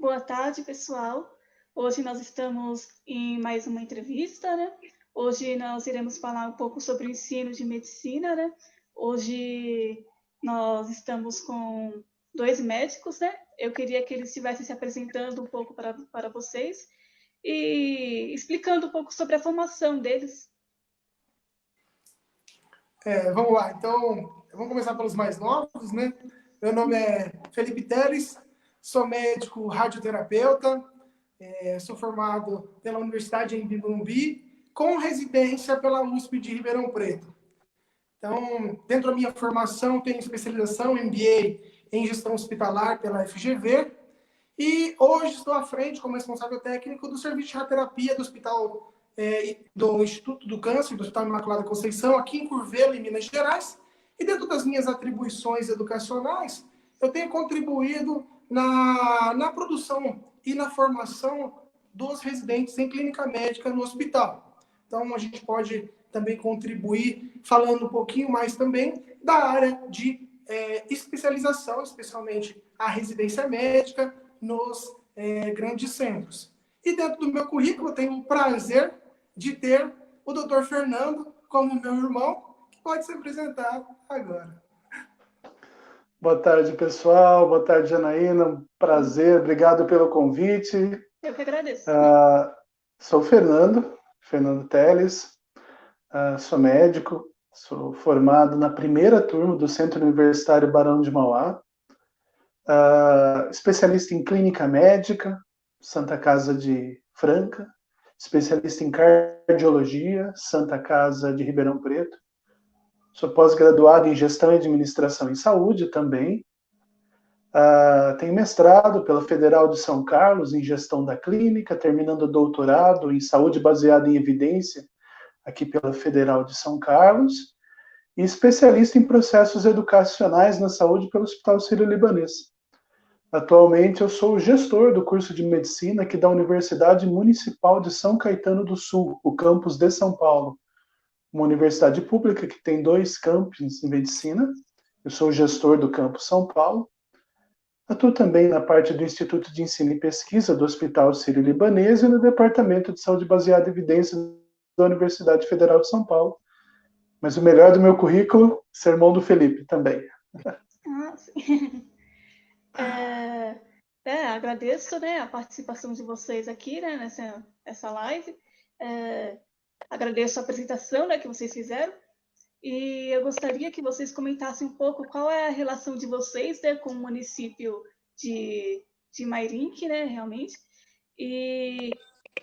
boa tarde, pessoal. Hoje nós estamos em mais uma entrevista, né? Hoje nós iremos falar um pouco sobre o ensino de medicina, né? Hoje nós estamos com dois médicos, né? Eu queria que eles estivessem se apresentando um pouco para vocês e explicando um pouco sobre a formação deles. Vamos lá, então, vamos começar pelos mais novos, né? Meu nome é Felipe Teles, sou médico radioterapeuta, sou formado pela Universidade em Morumbi, com residência pela USP de Ribeirão Preto. Então, dentro da minha formação, tenho especialização MBA em gestão hospitalar pela FGV, e hoje estou à frente como responsável técnico do serviço de radioterapia do Hospital do Instituto do Câncer, do Hospital Imaculada Conceição, aqui em Curvelo, em Minas Gerais. E dentro das minhas atribuições educacionais, eu tenho contribuído na produção e na formação dos residentes em clínica médica no hospital. Então, a gente pode também contribuir falando um pouquinho mais também da área de especialização, especialmente a residência médica nos grandes centros. E dentro do meu currículo, eu tenho o prazer de ter o Dr. Fernando como meu irmão, que pode se apresentar agora. Boa tarde, pessoal. Boa tarde, Janaína. Prazer, obrigado pelo convite. Eu que agradeço. Sou Fernando Teles, sou médico, sou formado na primeira turma do Centro Universitário Barão de Mauá, especialista em clínica médica, Santa Casa de Franca, especialista em cardiologia, Santa Casa de Ribeirão Preto. Sou pós-graduado em gestão e administração em saúde também. Tenho mestrado pela Federal de São Carlos em gestão da clínica, terminando doutorado em saúde baseada em evidência aqui pela Federal de São Carlos, e especialista em processos educacionais na saúde pelo Hospital Sírio-Libanês. Atualmente, eu sou o gestor do curso de medicina aqui da Universidade Municipal de São Caetano do Sul, o campus de São Paulo, uma universidade pública que tem 2 campos em medicina. Eu sou o gestor do campus São Paulo. Atuo também na parte do Instituto de Ensino e Pesquisa do Hospital Sírio-Libanês e no Departamento de Saúde Baseada em Evidências da Universidade Federal de São Paulo. Mas o melhor do meu currículo, ser irmão do Felipe também. Sim. Agradeço, né, a participação de vocês aqui, né, nessa live. Agradeço a apresentação, né, que vocês fizeram. E eu gostaria que vocês comentassem um pouco qual é a relação de vocês, né, com o município de Mairinque, né, realmente. E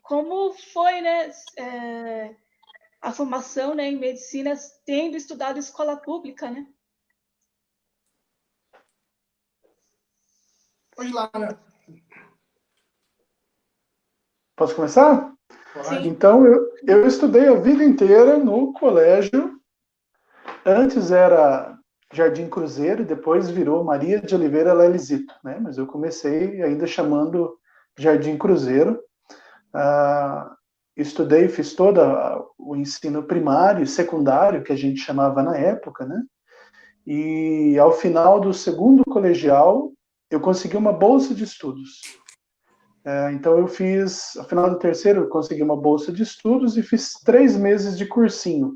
como foi, né, a formação, né, em medicina, tendo estudado escola pública, né? Pode ir lá, né? Posso começar? Sim. Então, eu estudei a vida inteira no colégio. Antes era Jardim Cruzeiro, depois virou Maria de Oliveira Lelizito, né? Mas eu comecei ainda chamando Jardim Cruzeiro. Estudei, fiz todo o ensino primário e secundário, que a gente chamava na época, né? E ao final do segundo colegial, eu consegui uma bolsa de estudos. Então eu fiz, ao final do terceiro, eu consegui uma bolsa de estudos e fiz 3 meses de cursinho.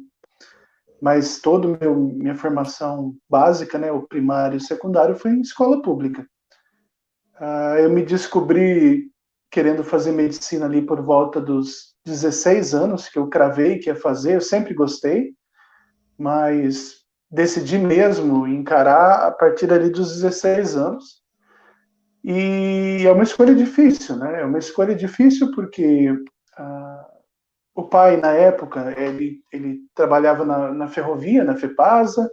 Mas toda minha formação básica, né, o primário e o secundário, foi em escola pública. Eu me descobri querendo fazer medicina ali por volta dos 16 anos, que eu cravei que ia fazer, eu sempre gostei, mas decidi mesmo encarar a partir ali dos 16 anos. E é uma escolha difícil, né? É uma escolha difícil porque o pai, na época, ele trabalhava na ferrovia, na FEPASA,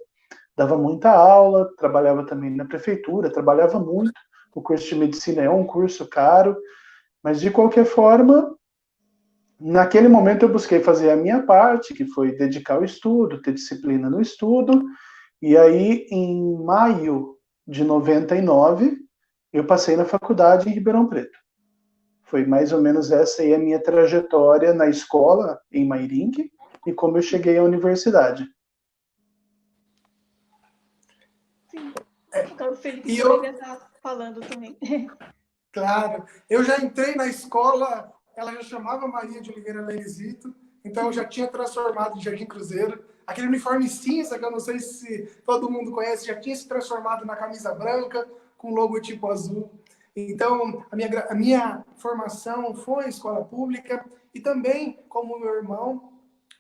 dava muita aula, trabalhava também na prefeitura, trabalhava muito. O curso de medicina é um curso caro, mas de qualquer forma, naquele momento eu busquei fazer a minha parte, que foi dedicar ao estudo, ter disciplina no estudo, e aí em maio de 99, eu passei na faculdade em Ribeirão Preto. Foi mais ou menos essa aí a minha trajetória na escola, em Mairinque, e como eu cheguei à universidade. Sim. Agora o Felipe poderia estar falando também. Claro. Eu já entrei na escola, ela já chamava Maria de Oliveira Lerizito, então eu já tinha transformado de Jardim Cruzeiro. Aquele uniforme cinza, que eu não sei se todo mundo conhece, já tinha se transformado na camisa branca, com logotipo azul. Então, a minha formação foi escola pública, e também, como meu irmão,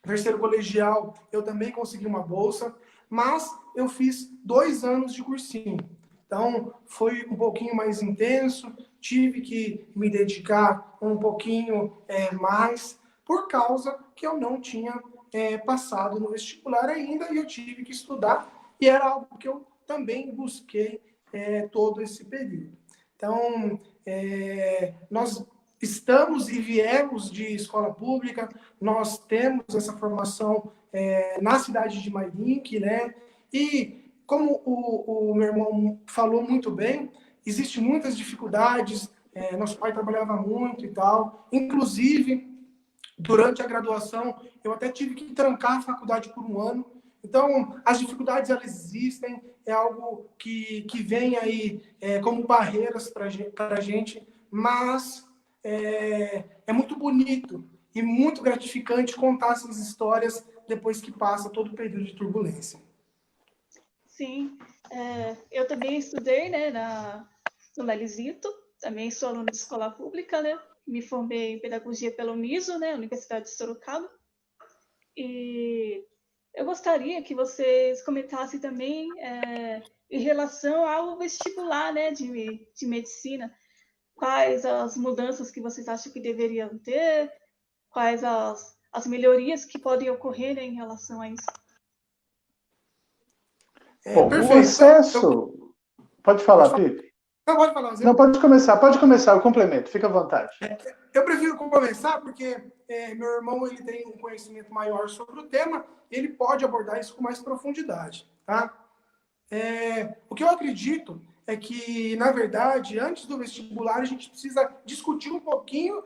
terceiro colegial, eu também consegui uma bolsa, mas eu fiz 2 anos de cursinho. Então, foi um pouquinho mais intenso, tive que me dedicar um pouquinho mais, por causa que eu não tinha passado no vestibular ainda, e eu tive que estudar, e era algo que eu também busquei todo esse período. Então, nós estamos e viemos de escola pública, nós temos essa formação na cidade de Mairink, né? E como o meu irmão falou muito bem, existem muitas dificuldades, nosso pai trabalhava muito e tal, inclusive, durante a graduação, eu até tive que trancar a faculdade por 1 ano. Então, as dificuldades, elas existem, é algo que vem aí como barreiras para a gente, mas é muito bonito e muito gratificante contar essas histórias depois que passa todo o período de turbulência. Sim, eu também estudei, né, no Lerizito, também sou aluna de escola pública, né, me formei em pedagogia pela Uniso, né, Universidade de Sorocaba, e eu gostaria que vocês comentassem também em relação ao vestibular, né, de medicina, quais as mudanças que vocês acham que deveriam ter, quais as melhorias que podem ocorrer, né, em relação a isso. Bom, o Perfeito. acesso... Pode falar, Pipe. Não, pode falar, Zé. Não, pode começar, eu complemento, fica à vontade. Eu prefiro começar porque meu irmão ele tem um conhecimento maior sobre o tema, ele pode abordar isso com mais profundidade, tá? O que eu acredito é que, na verdade, antes do vestibular, a gente precisa discutir um pouquinho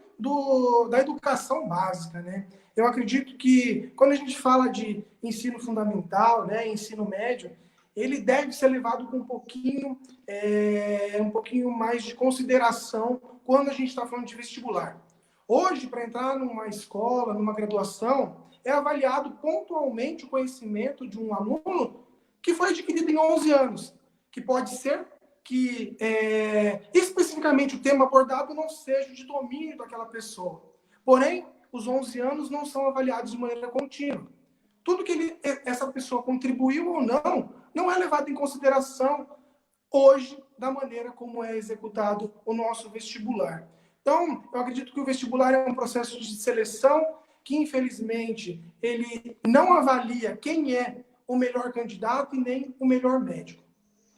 da educação básica, né? Eu acredito que, quando a gente fala de ensino fundamental, né, ensino médio, ele deve ser levado com um pouquinho mais de consideração quando a gente está falando de vestibular. Hoje, para entrar numa escola, numa graduação, é avaliado pontualmente o conhecimento de um aluno que foi adquirido em 11 anos, que pode ser que especificamente o tema abordado não seja de domínio daquela pessoa. Porém, os 11 anos não são avaliados de maneira contínua. Tudo que essa pessoa contribuiu ou não é levado em consideração hoje da maneira como é executado o nosso vestibular. Então, eu acredito que o vestibular é um processo de seleção que, infelizmente, ele não avalia quem é o melhor candidato e nem o melhor médico.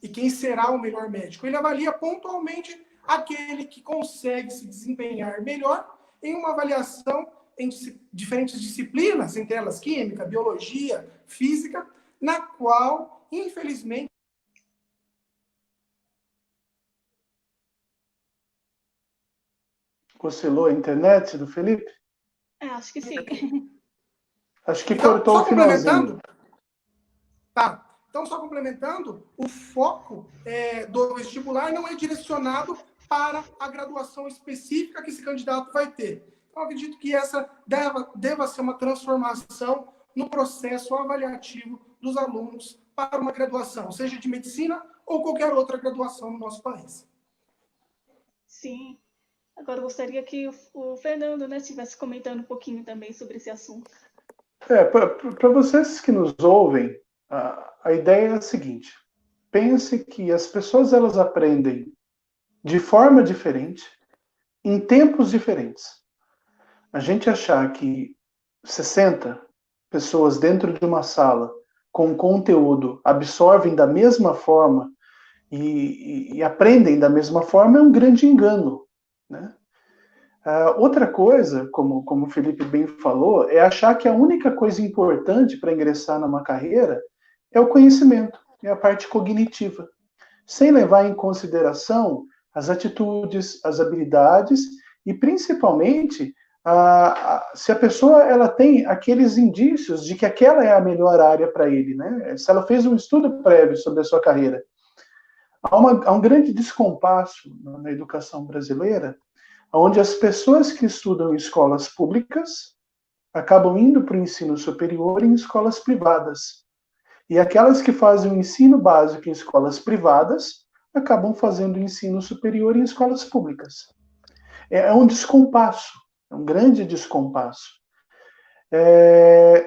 E quem será o melhor médico? Ele avalia pontualmente aquele que consegue se desempenhar melhor em uma avaliação em diferentes disciplinas, entre elas química, biologia, física, na qual, infelizmente, Oscilou a internet do Felipe? Acho que sim. Acho que então, cortou o finalzinho. Tá. Então, só complementando, o foco do vestibular não é direcionado para a graduação específica que esse candidato vai ter. Então, acredito que essa deva ser uma transformação no processo avaliativo dos alunos para uma graduação, seja de medicina ou qualquer outra graduação no nosso país. Sim. Agora, eu gostaria que o Fernando, né, estivesse comentando um pouquinho também sobre esse assunto. Para vocês que nos ouvem, a ideia é a seguinte: pense que as pessoas elas aprendem de forma diferente, em tempos diferentes. A gente achar que 60 pessoas dentro de uma sala com conteúdo absorvem da mesma forma e aprendem da mesma forma é um grande engano, né? Outra coisa, como o Felipe bem falou, é achar que a única coisa importante para ingressar numa carreira é o conhecimento, é a parte cognitiva, sem levar em consideração as atitudes, as habilidades e, principalmente, se a pessoa ela tem aqueles indícios de que aquela é a melhor área para ele, né? Se ela fez um estudo prévio sobre a sua carreira. há um grande descompasso na educação brasileira, onde as pessoas que estudam em escolas públicas acabam indo para o ensino superior em escolas privadas. E aquelas que fazem o ensino básico em escolas privadas acabam fazendo o ensino superior em escolas públicas. É um descompasso, é um grande descompasso.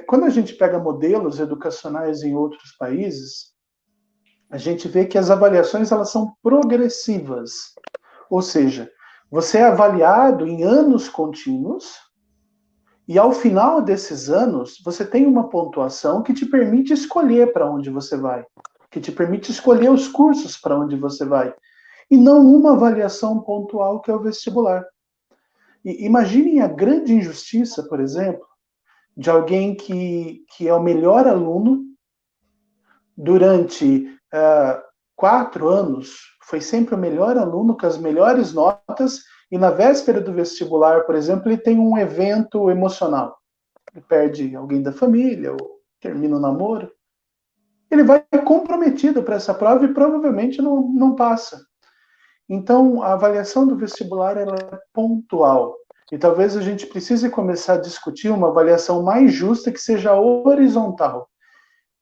Quando a gente pega modelos educacionais em outros países, a gente vê que as avaliações elas são progressivas. Ou seja, você é avaliado em anos contínuos e ao final desses anos, você tem uma pontuação que te permite escolher para onde você vai, que te permite escolher os cursos para onde você vai, e não uma avaliação pontual que é o vestibular. E imaginem a grande injustiça, por exemplo, de alguém que é o melhor aluno durante 4 anos, foi sempre o melhor aluno, com as melhores notas, e na véspera do vestibular, por exemplo, ele tem um evento emocional. Ele perde alguém da família, ou termina o namoro. Ele vai comprometido para essa prova e provavelmente não passa. Então, a avaliação do vestibular ela é pontual. E talvez a gente precise começar a discutir uma avaliação mais justa, que seja horizontal.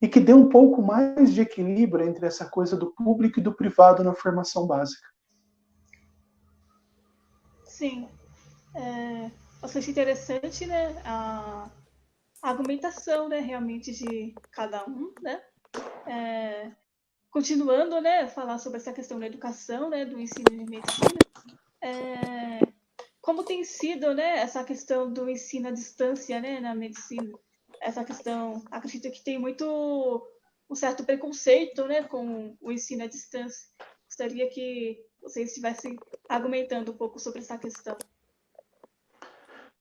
E que dê um pouco mais de equilíbrio entre essa coisa do público e do privado na formação básica. Sim. Bastante interessante, né? A argumentação, né? Realmente de cada um, né? Continuando, né? Falar sobre essa questão da educação, né? Do ensino de medicina. Como tem sido, né? Essa questão do ensino à distância, né? Na medicina. Essa questão, acredito que tem muito um certo preconceito, né? Com o ensino à distância. Gostaria que vocês estivessem argumentando um pouco sobre essa questão.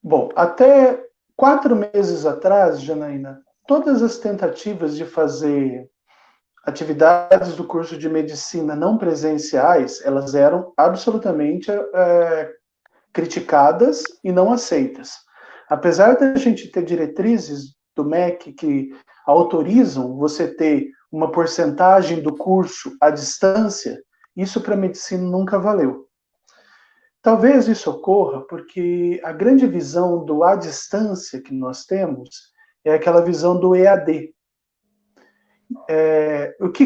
Bom, até 4 meses atrás, Janaína, todas as tentativas de fazer atividades do curso de medicina não presenciais, elas eram absolutamente criticadas e não aceitas. Apesar da gente ter diretrizes do MEC que autorizam você ter uma porcentagem do curso à distância, isso para a medicina nunca valeu. Talvez isso ocorra porque a grande visão do à distância que nós temos é aquela visão do EAD.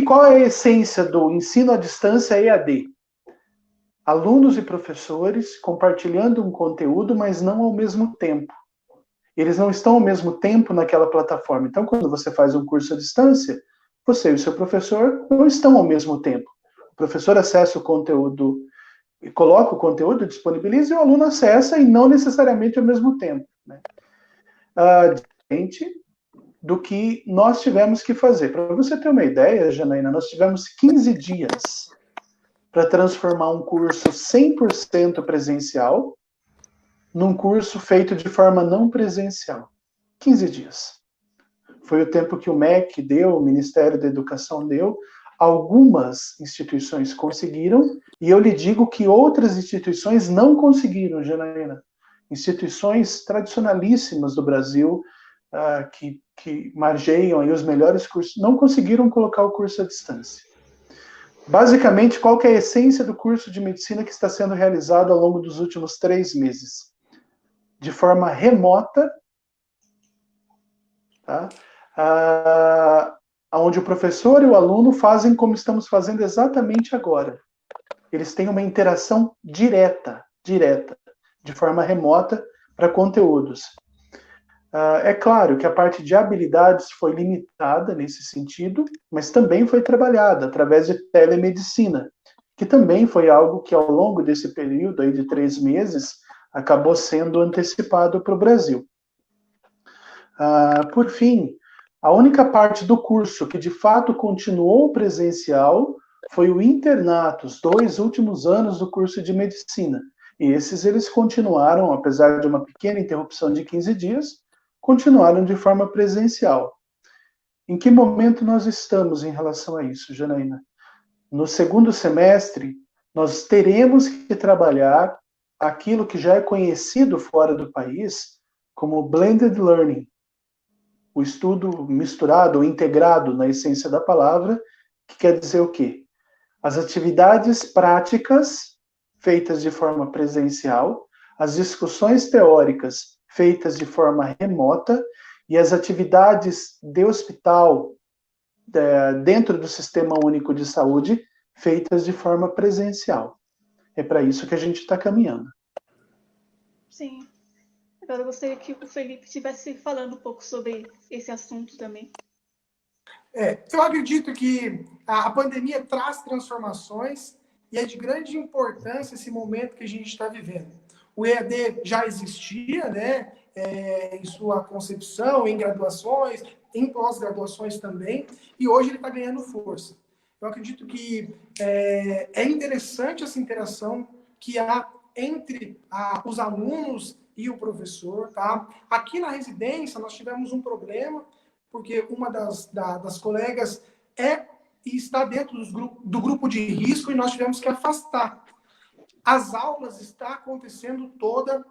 Qual é a essência do ensino à distância EAD? Alunos e professores compartilhando um conteúdo, mas não ao mesmo tempo. Eles não estão ao mesmo tempo naquela plataforma. Então, quando você faz um curso à distância, você e o seu professor não estão ao mesmo tempo. O professor acessa o conteúdo, coloca o conteúdo, disponibiliza e o aluno acessa e não necessariamente ao mesmo tempo. Né? Diferente do que nós tivemos que fazer. Para você ter uma ideia, Janaína, nós tivemos 15 dias para transformar um curso 100% presencial num curso feito de forma não presencial. 15 dias. Foi o tempo que o MEC deu, o Ministério da Educação deu. Algumas instituições conseguiram, e eu lhe digo que outras instituições não conseguiram, Janaína. Instituições tradicionalíssimas do Brasil, que margeiam aí os melhores cursos, não conseguiram colocar o curso à distância. Basicamente, qual que é a essência do curso de medicina que está sendo realizado ao longo dos últimos 3 meses? De forma remota, tá? Onde o professor e o aluno fazem como estamos fazendo exatamente agora. Eles têm uma interação direta, de forma remota para conteúdos. É claro que a parte de habilidades foi limitada nesse sentido, mas também foi trabalhada através de telemedicina, que também foi algo que ao longo desse período aí de 3 meses acabou sendo antecipado para o Brasil. Por fim, a única parte do curso que de fato continuou presencial foi o internato, os 2 últimos anos do curso de medicina. E esses eles continuaram, apesar de uma pequena interrupção de 15 dias, continuaram de forma presencial. Em que momento nós estamos em relação a isso, Janaína? No segundo semestre, nós teremos que trabalhar aquilo que já é conhecido fora do país como blended learning, o estudo misturado ou integrado na essência da palavra, que quer dizer o quê? as atividades práticas feitas de forma presencial, as discussões teóricas feitas de forma remota e as atividades de hospital dentro do Sistema Único de Saúde feitas de forma presencial. É para isso que a gente está caminhando. Sim. Agora eu gostaria que o Felipe estivesse falando um pouco sobre esse assunto também. Eu acredito que a pandemia traz transformações e é de grande importância esse momento que a gente está vivendo. O EAD já existia, né, em sua concepção, em graduações, em pós-graduações também, e hoje ele está ganhando força. Eu acredito que é interessante essa interação que há entre os alunos e o professor, tá? Aqui na residência nós tivemos um problema, porque uma das colegas e está dentro do grupo de risco e nós tivemos que afastar. As aulas estão acontecendo toda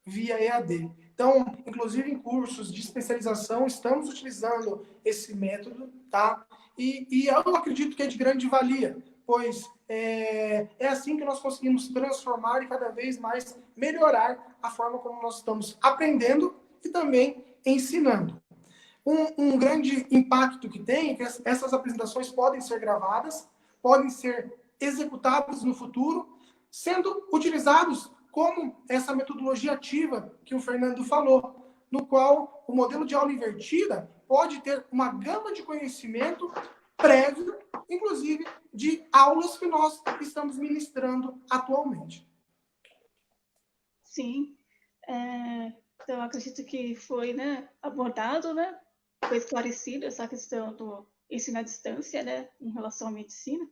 via EAD. Então, inclusive em cursos de especialização, estamos utilizando esse método, tá? E eu acredito que é de grande valia, pois é assim que nós conseguimos transformar e cada vez mais melhorar a forma como nós estamos aprendendo e também ensinando. Um grande impacto que tem é que essas apresentações podem ser gravadas, podem ser executadas no futuro, sendo utilizados como essa metodologia ativa que o Fernando falou, no qual o modelo de aula invertida pode ter uma gama de conhecimento prévio, inclusive de aulas que nós estamos ministrando atualmente. Sim. Então, acredito que foi, né, abordado, né, foi esclarecida essa questão do ensino à distância, né, em relação à medicina.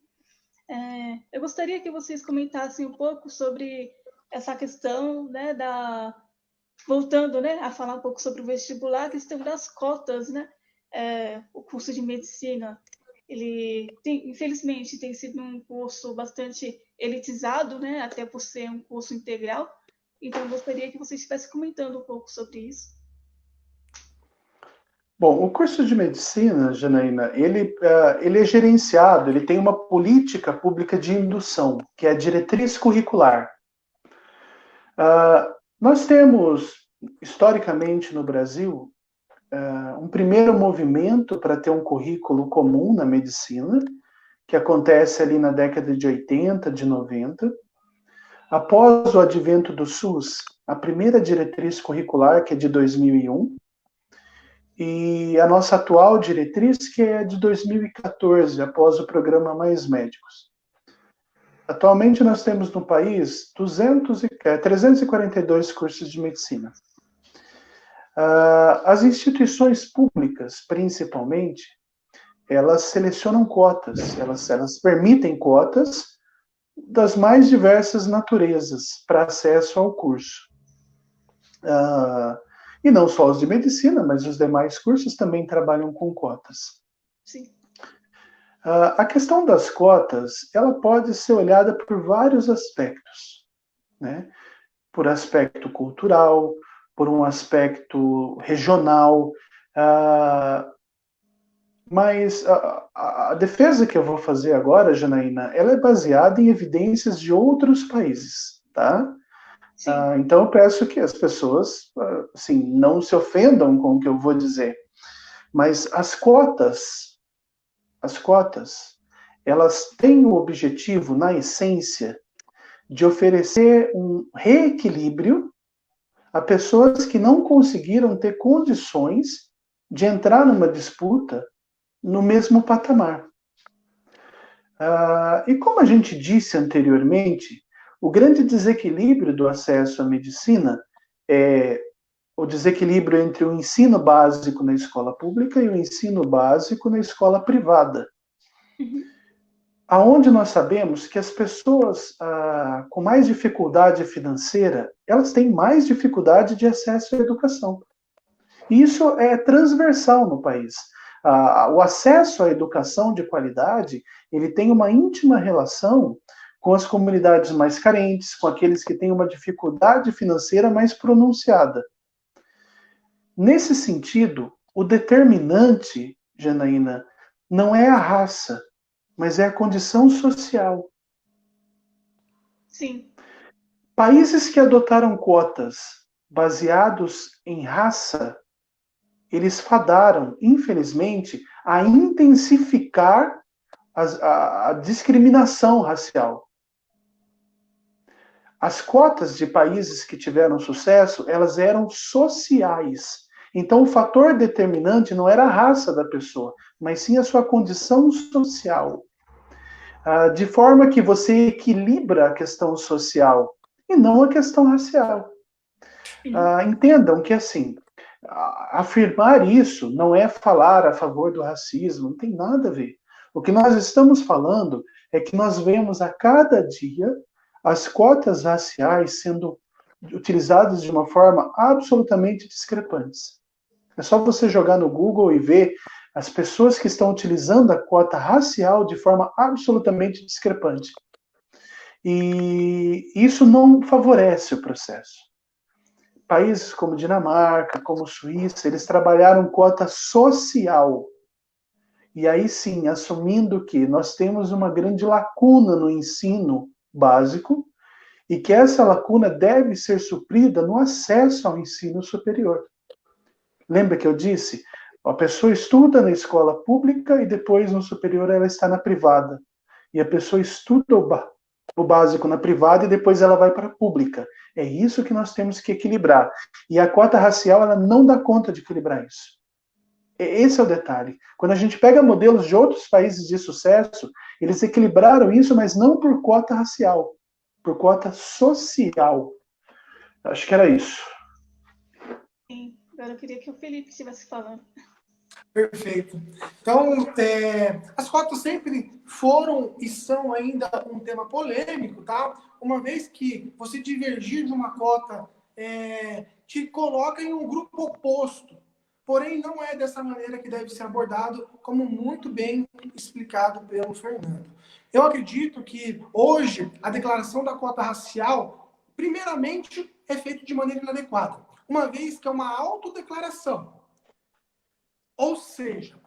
Eu gostaria que vocês comentassem um pouco sobre essa questão, né, voltando, né, a falar um pouco sobre o vestibular, a questão das cotas, né, o curso de medicina, ele infelizmente tem sido um curso bastante elitizado, né, até por ser um curso integral. Então, eu gostaria que vocês estivessem comentando um pouco sobre isso. Bom, o curso de medicina, Janaína, ele é gerenciado, ele tem uma política pública de indução, que é a diretriz curricular. Nós temos, historicamente no Brasil, um primeiro movimento para ter um currículo comum na medicina, que acontece ali na década de 80, de 90. Após o advento do SUS, a primeira diretriz curricular, que é de 2001, e a nossa atual diretriz, que é de 2014, após o programa Mais Médicos. Atualmente nós temos no país 342 cursos de medicina. As instituições públicas, principalmente, elas selecionam cotas, elas permitem cotas das mais diversas naturezas para acesso ao curso. E não só os de medicina, mas os demais cursos também trabalham com cotas. Sim. A questão das cotas, ela pode ser olhada por vários aspectos, né? Por aspecto cultural, por um aspecto regional, mas a defesa que eu vou fazer agora, Janaína, ela é baseada em evidências de outros países, tá? Então eu peço que as pessoas, assim, não se ofendam com o que eu vou dizer, mas as cotas, elas têm o objetivo, na essência, de oferecer um reequilíbrio a pessoas que não conseguiram ter condições de entrar numa disputa no mesmo patamar. E como a gente disse anteriormente, o grande desequilíbrio do acesso à medicina é o desequilíbrio entre o ensino básico na escola pública e o ensino básico na escola privada. Aonde nós sabemos que as pessoas com mais dificuldade financeira, elas têm mais dificuldade de acesso à educação. E isso é transversal no país. O acesso à educação de qualidade, ele tem uma íntima relação com as comunidades mais carentes, com aqueles que têm uma dificuldade financeira mais pronunciada. Nesse sentido, o determinante, Janaína, não é a raça, mas é a condição social. Sim. Países que adotaram cotas baseados em raça, eles fadaram, infelizmente, a intensificar a discriminação racial. As cotas de países que tiveram sucesso, elas eram sociais. Então, o fator determinante não era a raça da pessoa, mas sim a sua condição social. De forma que você equilibra a questão social e não a questão racial. Entendam que, assim, afirmar isso não é falar a favor do racismo, não tem nada a ver. O que nós estamos falando é que nós vemos a cada dia as cotas raciais sendo utilizadas de uma forma absolutamente discrepantes. É só você jogar no Google e ver as pessoas que estão utilizando a cota racial de forma absolutamente discrepante. E isso não favorece o processo. Países como Dinamarca, como Suíça, eles trabalharam cota social. E aí sim, assumindo que nós temos uma grande lacuna no ensino básico e que essa lacuna deve ser suprida no acesso ao ensino superior. Lembra que eu disse? A pessoa estuda na escola pública e depois no superior ela está na privada. E a pessoa estuda o básico na privada e depois ela vai para a pública. É isso que nós temos que equilibrar. E a cota racial, ela não dá conta de equilibrar isso. Esse é o detalhe. Quando a gente pega modelos de outros países de sucesso, eles equilibraram isso, mas não por cota racial, por cota social. Acho que era isso. Sim. Agora eu queria que o Felipe estivesse falando. Perfeito. Então, as cotas sempre foram e são ainda um tema polêmico, tá? Uma vez que você divergir de uma cota te coloca em um grupo oposto. Porém, não é dessa maneira que deve ser abordado, como muito bem explicado pelo Fernando. Eu acredito que hoje a declaração da cota racial, primeiramente, é feita de maneira inadequada, uma vez que é uma autodeclaração. Ou seja,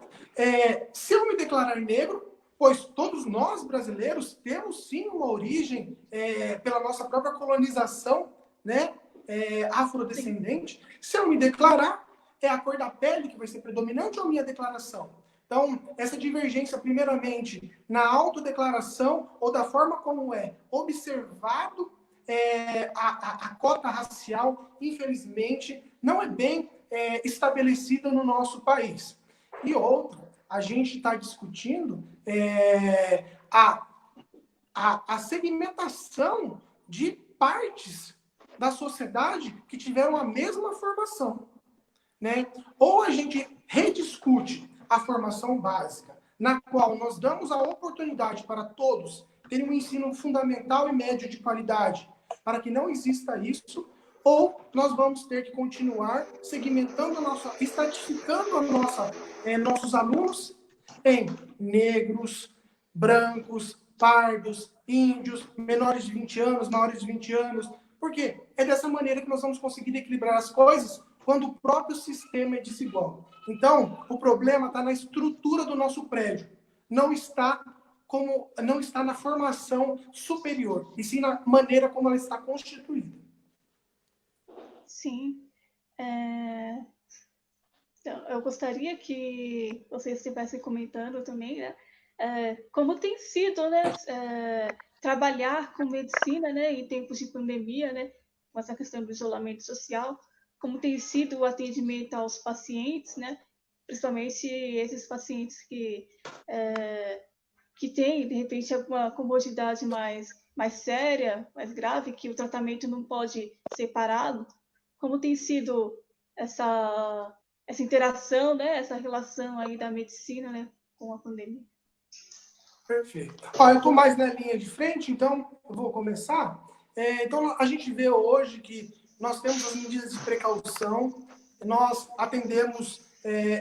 se eu me declarar negro, pois todos nós brasileiros temos sim uma origem pela nossa própria colonização, né, afrodescendente. Se eu me declarar, é a cor da pele que vai ser predominante ou a minha declaração? Então, essa divergência, primeiramente, na autodeclaração ou da forma como é observado a cota racial, infelizmente, não é bem estabelecida no nosso país. E outra, a gente está discutindo a segmentação de partes da sociedade que tiveram a mesma formação, né? Ou a gente rediscute a formação básica, na qual nós damos a oportunidade para todos terem um ensino fundamental e médio de qualidade, para que não exista isso, ou nós vamos ter que continuar segmentando estratificando nossos alunos em negros, brancos, pardos, índios, menores de 20 anos, maiores de 20 anos. Por quê? É dessa maneira que nós vamos conseguir equilibrar as coisas quando o próprio sistema é desigual. Então, o problema está na estrutura do nosso prédio. Não está na formação superior, e sim na maneira como ela está constituída. Sim. Então, eu gostaria que vocês estivessem comentando também, né? Como tem sido, né? Trabalhar com medicina, né? Em tempos de pandemia, né? Com essa questão do isolamento social, como tem sido o atendimento aos pacientes, né? Principalmente esses pacientes que têm, de repente, alguma comorbidade mais séria, mais grave, que o tratamento não pode ser parado. Como tem sido essa interação, né? Essa relação aí da medicina, né? Com a pandemia. Perfeito. Ó, eu estou mais na linha de frente, então eu vou começar. Então, a gente vê hoje que nós temos as medidas de precaução, nós atendemos,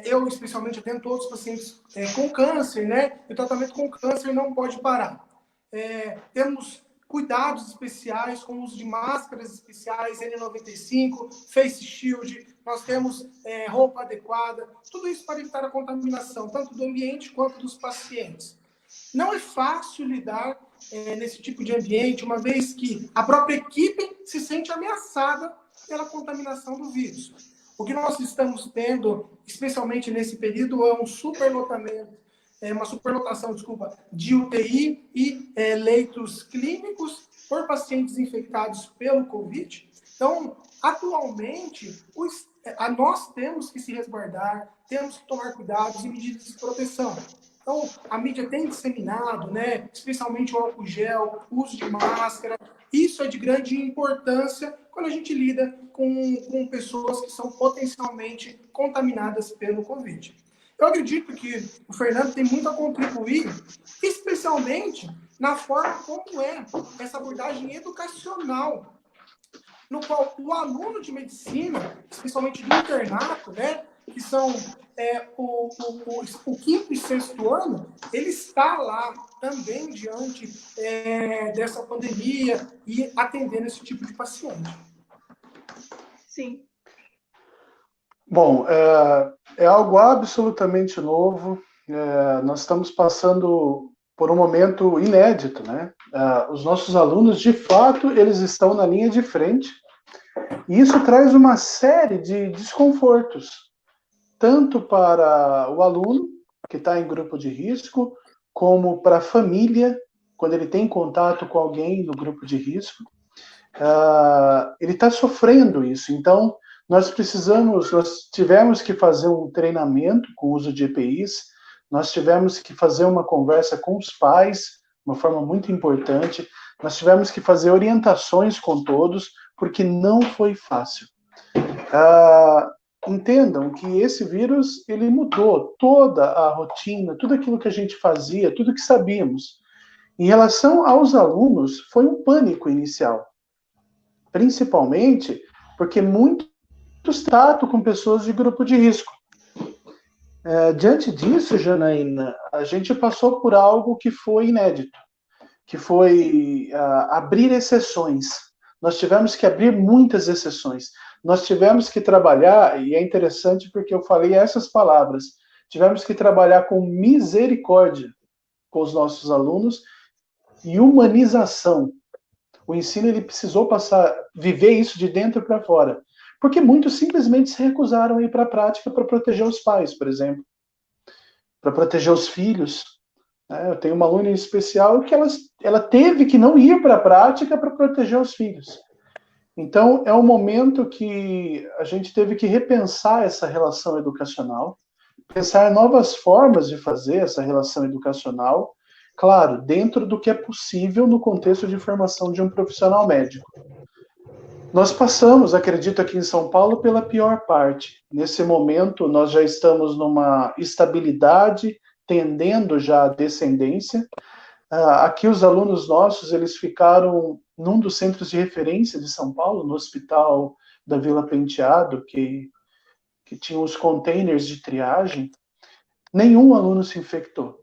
eu especialmente atendo todos os pacientes com câncer, né? E o tratamento com câncer não pode parar. Temos cuidados especiais, com o uso de máscaras especiais, N95, face shield, nós temos roupa adequada, tudo isso para evitar a contaminação, tanto do ambiente quanto dos pacientes. não é fácil lidar nesse tipo de ambiente, uma vez que a própria equipe se sente ameaçada pela contaminação do vírus. O que nós estamos tendo, especialmente nesse período, é um superlotamento, uma superlotação, de UTI e leitos clínicos por pacientes infectados pelo Covid. Então, atualmente, nós temos que se resguardar, temos que tomar cuidados e medidas de proteção. Então, a mídia tem disseminado, né, especialmente o álcool gel, o uso de máscara. Isso é de grande importância quando a gente lida com pessoas que são potencialmente contaminadas pelo Covid. Eu acredito que o Fernando tem muito a contribuir, especialmente na forma como é essa abordagem educacional, no qual o aluno de medicina, especialmente do internato, né, que são o quinto e sexto ano, ele está lá também diante dessa pandemia e atendendo esse tipo de paciente. Sim. Bom, é algo absolutamente novo. Nós estamos passando por um momento inédito, né? Os nossos alunos, de fato, eles estão na linha de frente, e isso traz uma série de desconfortos, tanto para o aluno, que está em grupo de risco, como para a família, quando ele tem contato com alguém no grupo de risco. Ele está sofrendo isso. Então, nós tivemos que fazer um treinamento com o uso de EPIs, nós tivemos que fazer uma conversa com os pais, uma forma muito importante, nós tivemos que fazer orientações com todos, porque não foi fácil. Entendam que esse vírus, ele mudou toda a rotina, tudo aquilo que a gente fazia, tudo que sabíamos. Em relação aos alunos, foi um pânico inicial. Principalmente porque muitos tratam com pessoas de grupo de risco. Diante disso, Janaína, a gente passou por algo que foi inédito, que foi abrir exceções. Nós tivemos que abrir muitas exceções. Nós tivemos que trabalhar, e é interessante porque eu falei essas palavras, tivemos que trabalhar com misericórdia com os nossos alunos e humanização. O ensino ele precisou viver isso de dentro para fora, porque muitos simplesmente se recusaram a ir para a prática para proteger os pais, por exemplo, para proteger os filhos. Eu tenho uma aluna em especial que ela teve que não ir para a prática para proteger os filhos. Então, é um momento que a gente teve que repensar essa relação educacional, pensar novas formas de fazer essa relação educacional, claro, dentro do que é possível no contexto de formação de um profissional médico. Nós passamos, acredito, aqui em São Paulo, pela pior parte. Nesse momento, nós já estamos numa estabilidade, tendendo já à descendência. Aqui os alunos nossos, eles ficaram num dos centros de referência de São Paulo, no hospital da Vila Penteado, que tinha os containers de triagem. Nenhum aluno se infectou,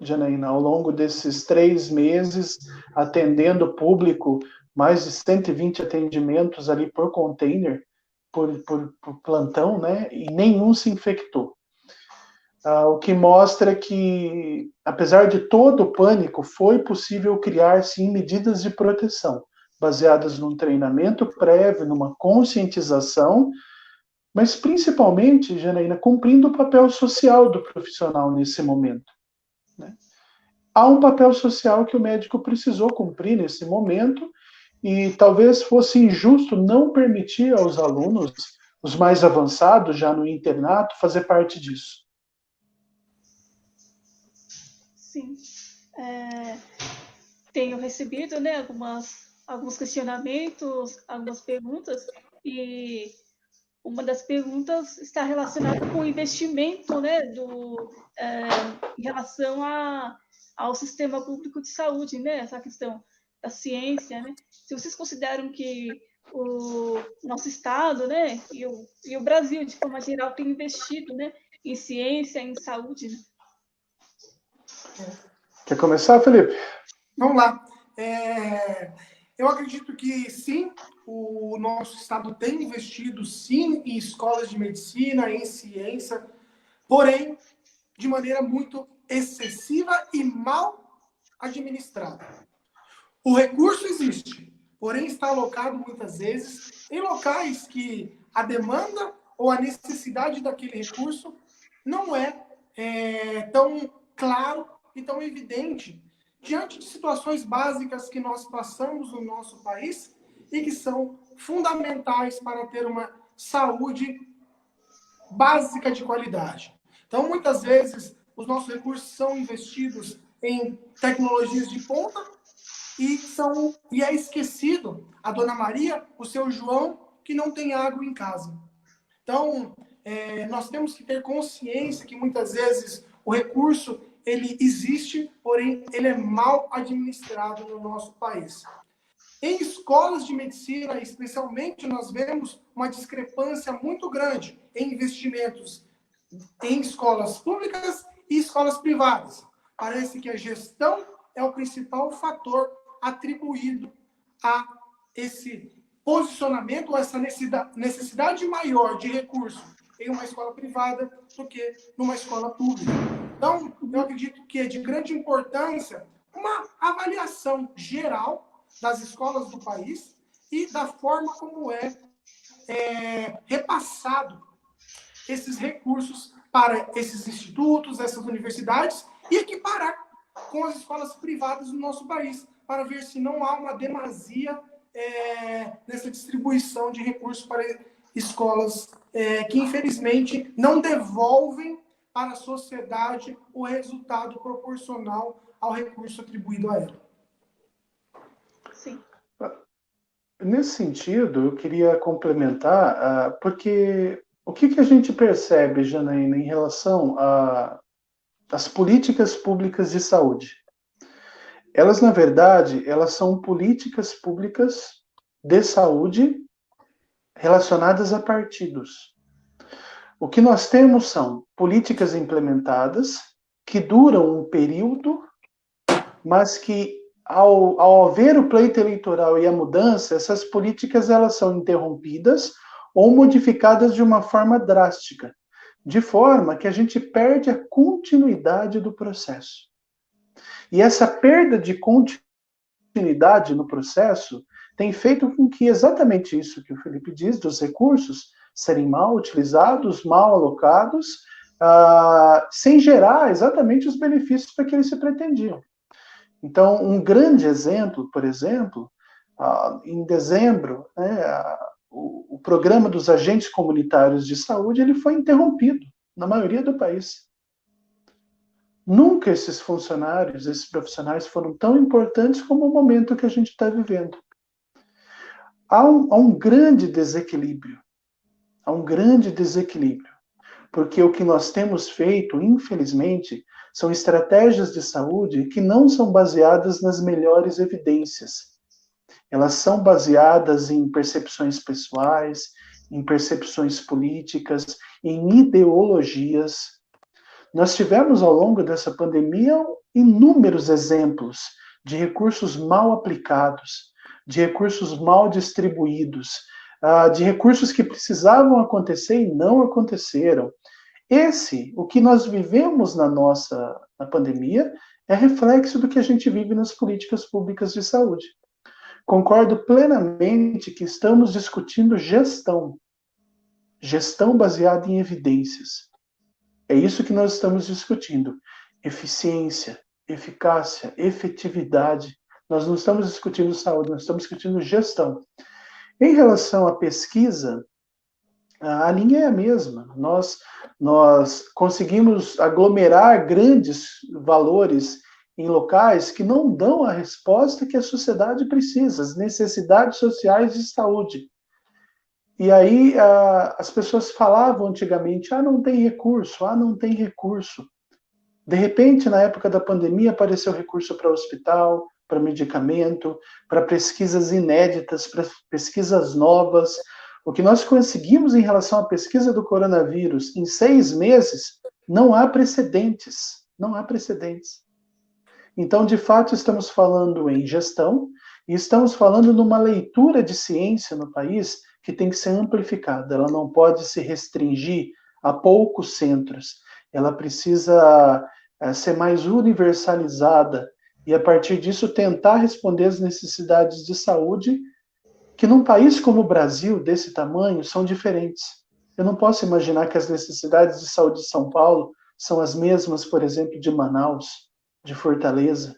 Janaína, ao longo desses 3 meses, atendendo o público, mais de 120 atendimentos ali por container, por plantão, né? E nenhum se infectou. O que mostra que, apesar de todo o pânico, foi possível criar, sim, medidas de proteção, baseadas num treinamento prévio, numa conscientização, mas principalmente, Janaína, cumprindo o papel social do profissional nesse momento. Né? Há um papel social que o médico precisou cumprir nesse momento e talvez fosse injusto não permitir aos alunos, os mais avançados, já no internato, fazer parte disso. Sim. Tenho recebido, né, alguns questionamentos, algumas perguntas, e uma das perguntas está relacionada com o investimento, né, em relação ao sistema público de saúde, né, essa questão da ciência, né? Se vocês consideram que o nosso estado, né, e o Brasil de forma geral tem investido, né, em ciência, em saúde, né? Quer começar, Felipe? Vamos lá. Eu acredito que sim, o nosso estado tem investido sim em escolas de medicina, em ciência, porém de maneira muito excessiva e mal administrada. O recurso existe, porém está alocado muitas vezes em locais que a demanda ou a necessidade daquele recurso não é tão claro e tão evidente diante de situações básicas que nós passamos no nosso país e que são fundamentais para ter uma saúde básica de qualidade. Então, muitas vezes, os nossos recursos são investidos em tecnologias de ponta e é esquecido a Dona Maria, o seu João, que não tem água em casa. Então, nós temos que ter consciência que muitas vezes o recurso ele existe, porém ele é mal administrado no nosso país. Em escolas de medicina, especialmente, nós vemos uma discrepância muito grande em investimentos em escolas públicas e escolas privadas. Parece que a gestão é o principal fator atribuído a esse posicionamento, essa necessidade maior de recurso em uma escola privada do que numa escola pública. Então, eu acredito que é de grande importância uma avaliação geral das escolas do país e da forma como repassado esses recursos para esses institutos, essas universidades, e equiparar com as escolas privadas do nosso país, para ver se não há uma demasia nessa distribuição de recursos para escolas que, infelizmente, não devolvem para a sociedade o resultado proporcional ao recurso atribuído a ela. Sim. Nesse sentido, eu queria complementar, porque o que a gente percebe, Janaína, em relação às políticas públicas de saúde? Elas, na verdade, elas são políticas públicas de saúde relacionadas a partidos. O que nós temos são políticas implementadas que duram um período, mas que, ao haver o pleito eleitoral e a mudança, essas políticas elas são interrompidas ou modificadas de uma forma drástica, de forma que a gente perde a continuidade do processo. E essa perda de continuidade no processo tem feito com que exatamente isso que o Felipe diz, dos recursos serem mal utilizados, mal alocados, sem gerar exatamente os benefícios para que eles se pretendiam. Então, um grande exemplo, por exemplo, em dezembro, o programa dos agentes comunitários de saúde ele foi interrompido na maioria do país. Nunca esses funcionários, esses profissionais foram tão importantes como o momento que a gente está vivendo. Há um grande desequilíbrio. Há um grande desequilíbrio. Porque o que nós temos feito, infelizmente, são estratégias de saúde que não são baseadas nas melhores evidências. Elas são baseadas em percepções pessoais, em percepções políticas, em ideologias. Nós tivemos, ao longo dessa pandemia, inúmeros exemplos de recursos mal aplicados, de recursos mal distribuídos, de recursos que precisavam acontecer e não aconteceram. O que nós vivemos na pandemia, é reflexo do que a gente vive nas políticas públicas de saúde. Concordo plenamente que estamos discutindo gestão baseada em evidências. É isso que nós estamos discutindo. Eficiência, eficácia, efetividade. Nós não estamos discutindo saúde, nós estamos discutindo gestão. Em relação à pesquisa, a linha é a mesma. Nós conseguimos aglomerar grandes valores em locais que não dão a resposta que a sociedade precisa, as necessidades sociais de saúde. E aí as pessoas falavam antigamente, não tem recurso, não tem recurso. De repente, na época da pandemia, apareceu recurso para hospital, para medicamento, para pesquisas inéditas, para pesquisas novas. O que nós conseguimos em relação à pesquisa do coronavírus em 6 meses, não há precedentes. Não há precedentes. Então, de fato, estamos falando em gestão e estamos falando numa leitura de ciência no país que tem que ser amplificada. Ela não pode se restringir a poucos centros. Ela precisa ser mais universalizada e, a partir disso, tentar responder às necessidades de saúde que, num país como o Brasil, desse tamanho, são diferentes. Eu não posso imaginar que as necessidades de saúde de São Paulo são as mesmas, por exemplo, de Manaus, de Fortaleza,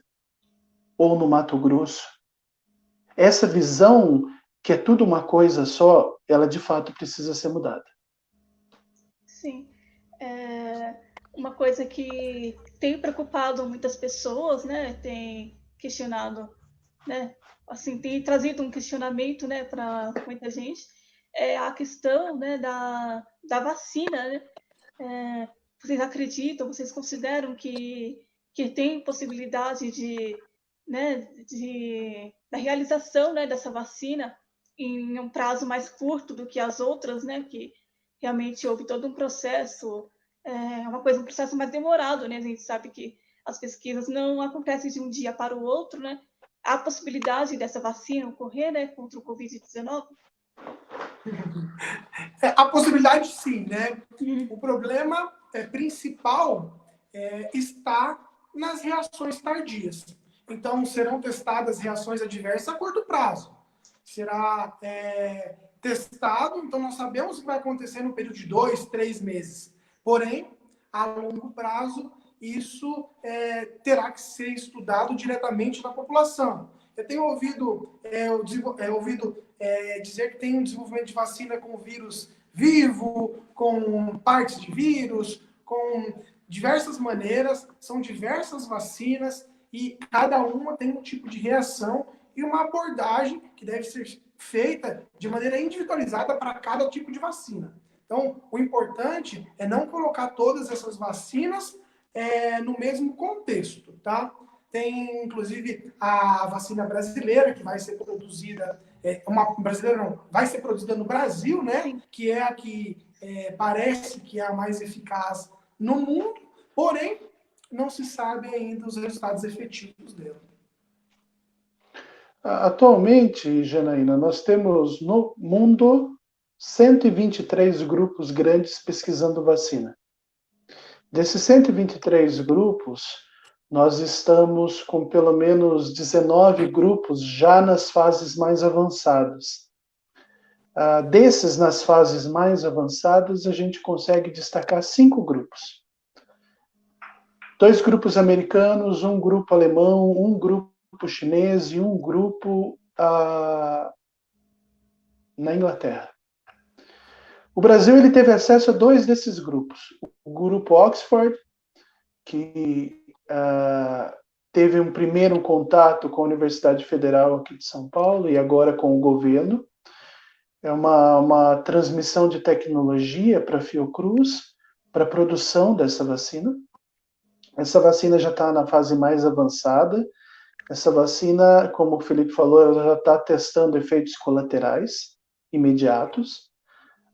ou no Mato Grosso. Essa visão, que é tudo uma coisa só, ela de fato precisa ser mudada. Sim. Uma coisa que tem preocupado muitas pessoas, né? Tem questionado, né? Assim, tem trazido um questionamento, né, para muita gente, é a questão, né, da vacina, né? Vocês acreditam, vocês consideram que tem possibilidade de, né, da realização, né, dessa vacina em um prazo mais curto do que as outras, né, que realmente houve todo um processo, um processo mais demorado, né, a gente sabe que as pesquisas não acontecem de um dia para o outro, né, há a possibilidade dessa vacina ocorrer, né, contra o Covid-19? A possibilidade, sim, né? Uhum. O problema principal está nas reações tardias. Então, serão testadas reações adversas a curto prazo. Será testado, então nós sabemos o que vai acontecer no período de 2, 3 meses. Porém, a longo prazo, isso terá que ser estudado diretamente na população. Eu tenho ouvido, dizer que tem um desenvolvimento de vacina com vírus vivo, com partes de vírus, com diversas maneiras, são diversas vacinas e cada uma tem um tipo de reação e uma abordagem que deve ser feita de maneira individualizada para cada tipo de vacina. Então, o importante é não colocar todas essas vacinas no mesmo contexto, tá? Tem, inclusive, a vacina brasileira, que vai ser produzida, vai ser produzida no Brasil, né? Sim. Que é a que parece que é a mais eficaz no mundo, porém, não se sabe ainda os resultados efetivos dela. Atualmente, Janaína, nós temos no mundo 123 grupos grandes pesquisando vacina. Desses 123 grupos, nós estamos com pelo menos 19 grupos já nas fases mais avançadas. Desses, nas fases mais avançadas, a gente consegue destacar 5 grupos. 2 grupos americanos, um grupo alemão, um grupo chinês e um grupo na Inglaterra. O Brasil ele teve acesso a 2 desses grupos. O grupo Oxford, que teve um primeiro contato com a Universidade Federal aqui de São Paulo e agora com o governo. É uma transmissão de tecnologia para a Fiocruz, para a produção dessa vacina. Essa vacina já está na fase mais avançada. Essa vacina, como o Felipe falou, ela já está testando efeitos colaterais imediatos.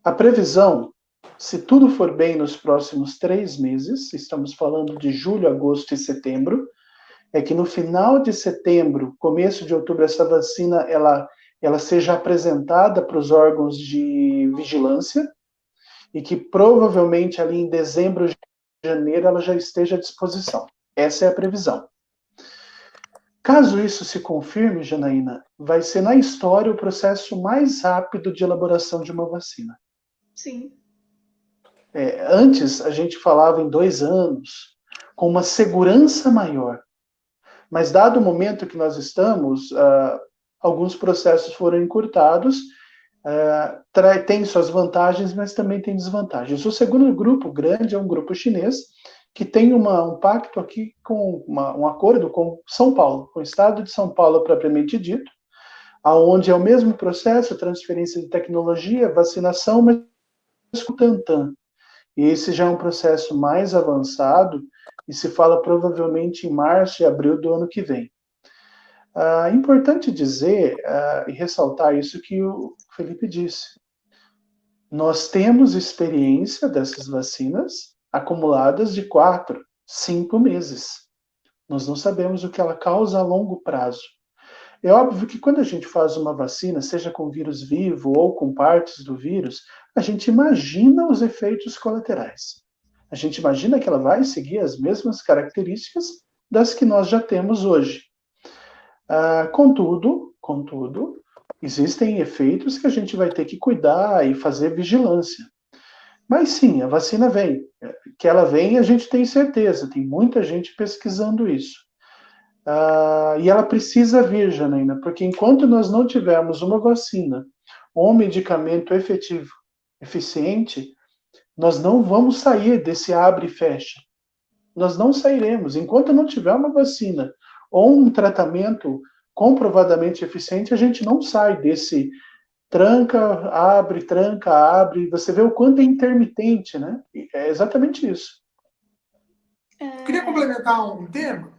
A previsão, se tudo for bem nos próximos 3 meses, estamos falando de julho, agosto e setembro, é que no final de setembro, começo de outubro, essa vacina ela seja apresentada para os órgãos de vigilância e que provavelmente ali em dezembro, janeiro, ela já esteja à disposição. Essa é a previsão. Caso isso se confirme, Janaína, vai ser na história o processo mais rápido de elaboração de uma vacina. Sim. Antes, a gente falava em 2 anos, com uma segurança maior. Mas, dado o momento que nós estamos, alguns processos foram encurtados, tem suas vantagens, mas também tem desvantagens. O segundo grupo grande é um grupo chinês, que tem um pacto aqui com um acordo com São Paulo, com o estado de São Paulo propriamente dito, aonde é o mesmo processo, transferência de tecnologia, vacinação, mas com Tantan. E esse já é um processo mais avançado e se fala provavelmente em março e abril do ano que vem. É importante dizer e ressaltar isso que o Felipe disse. Nós temos experiência dessas vacinas acumuladas de 4, 5 meses. Nós não sabemos o que ela causa a longo prazo. É óbvio que quando a gente faz uma vacina, seja com vírus vivo ou com partes do vírus, a gente imagina os efeitos colaterais. A gente imagina que ela vai seguir as mesmas características das que nós já temos hoje. Contudo, existem efeitos que a gente vai ter que cuidar e fazer vigilância. Mas sim, a vacina vem. Que ela vem, a gente tem certeza. Tem muita gente pesquisando isso. E ela precisa vir, Janaína, porque enquanto nós não tivermos uma vacina ou um medicamento efetivo, eficiente, nós não vamos sair desse abre e fecha. Nós não sairemos. Enquanto não tiver uma vacina ou um tratamento comprovadamente eficiente, a gente não sai desse tranca, abre. Você vê o quanto é intermitente, né? É exatamente isso. Queria complementar um tema.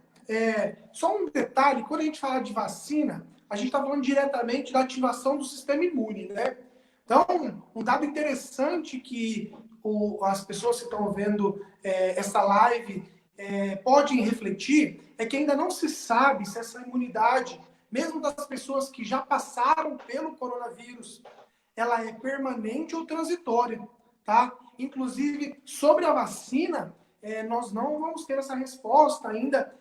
Só um detalhe, quando a gente fala de vacina, a gente está falando diretamente da ativação do sistema imune, né? Então, um dado interessante que as pessoas que estão vendo essa live podem refletir é que ainda não se sabe se essa imunidade, mesmo das pessoas que já passaram pelo coronavírus, ela é permanente ou transitória, tá? Inclusive, sobre a vacina, nós não vamos ter essa resposta ainda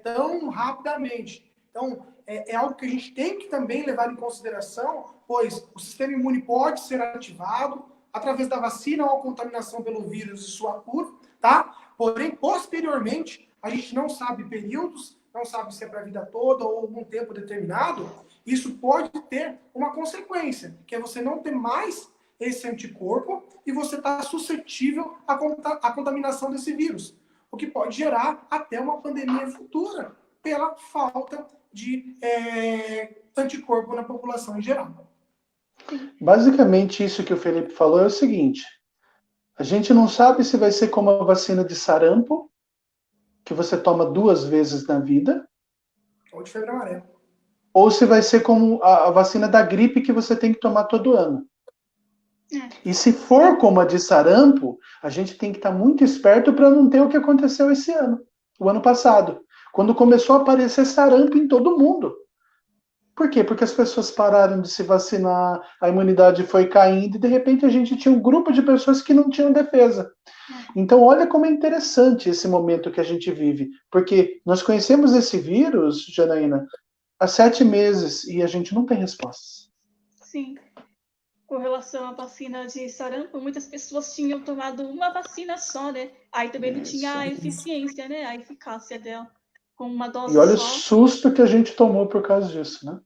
tão rapidamente. Então, é algo que a gente tem que também levar em consideração, pois o sistema imune pode ser ativado através da vacina ou a contaminação pelo vírus e sua cura, tá? Porém, posteriormente, a gente não sabe períodos, não sabe se é para a vida toda ou algum tempo determinado, isso pode ter uma consequência, que é você não ter mais esse anticorpo e você está suscetível à contaminação desse vírus, o que pode gerar até uma pandemia futura pela falta de anticorpo na população em geral. Basicamente, isso que o Felipe falou é o seguinte: a gente não sabe se vai ser como a vacina de sarampo, que você toma 2 vezes na vida, Ou de febre amarela. ou se vai ser como a vacina da gripe que você tem que tomar todo ano. E se for como a de sarampo, a gente tem que estar muito esperto para não ter o que aconteceu esse ano, o ano passado, quando começou a aparecer sarampo em todo mundo. Por quê? Porque as pessoas pararam de se vacinar, a imunidade foi caindo e de repente a gente tinha um grupo de pessoas que não tinham defesa. Então olha como é interessante esse momento que a gente vive, porque nós conhecemos esse vírus, Janaína, há 7 meses e a gente não tem respostas. Sim. Com relação à vacina de sarampo, muitas pessoas tinham tomado uma vacina só, né? Aí também não tinha a eficiência, né? A eficácia dela, com uma dose E olha só. o susto que a gente tomou por causa disso, né?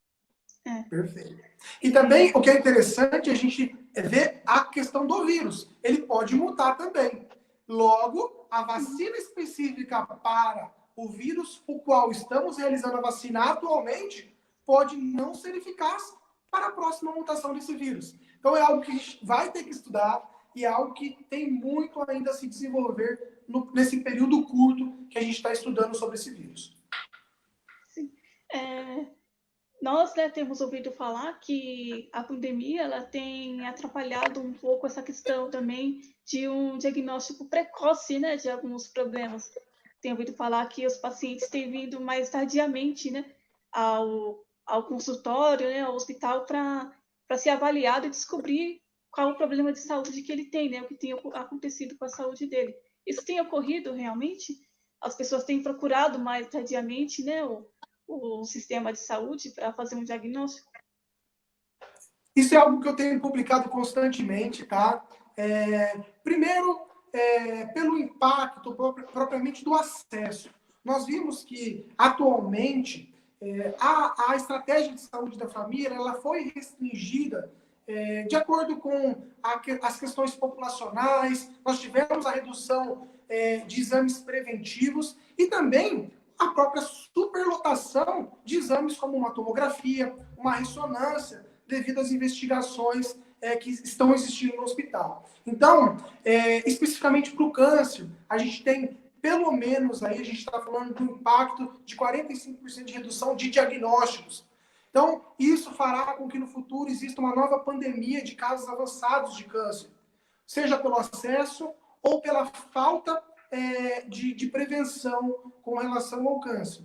Perfeito. E também o que é interessante é a gente ver a questão do vírus. Ele pode mutar também. Logo, a vacina específica para o vírus o qual estamos realizando a vacina atualmente pode não ser eficaz para a próxima mutação desse vírus. Então é algo que a gente vai ter que estudar e é algo que tem muito ainda a se desenvolver nesse período curto que a gente está estudando sobre esse vírus. Sim. Nós, né, temos ouvido falar que a pandemia ela tem atrapalhado um pouco essa questão também de um diagnóstico precoce, né, de alguns problemas. Tenho ouvido falar que os pacientes têm vindo mais tardiamente, né, ao consultório, né, ao hospital para ser avaliado e descobrir qual o problema de saúde que ele tem, né, o que tem acontecido com a saúde dele. Isso tem ocorrido realmente? As pessoas têm procurado mais tardiamente, né, o sistema de saúde para fazer um diagnóstico? Isso é algo que eu tenho publicado constantemente, tá? Primeiro, pelo impacto propriamente do acesso. Nós vimos que, atualmente, a estratégia de saúde da família ela foi restringida de acordo com as questões populacionais, nós tivemos a redução de exames preventivos e também a própria superlotação de exames como uma tomografia, uma ressonância, devido às investigações que estão existindo no hospital. Então, especificamente para o câncer, a gente tem, pelo menos, aí a gente está falando do impacto de 45% de redução de diagnósticos. Então, isso fará com que no futuro exista uma nova pandemia de casos avançados de câncer, seja pelo acesso ou pela falta de prevenção com relação ao câncer.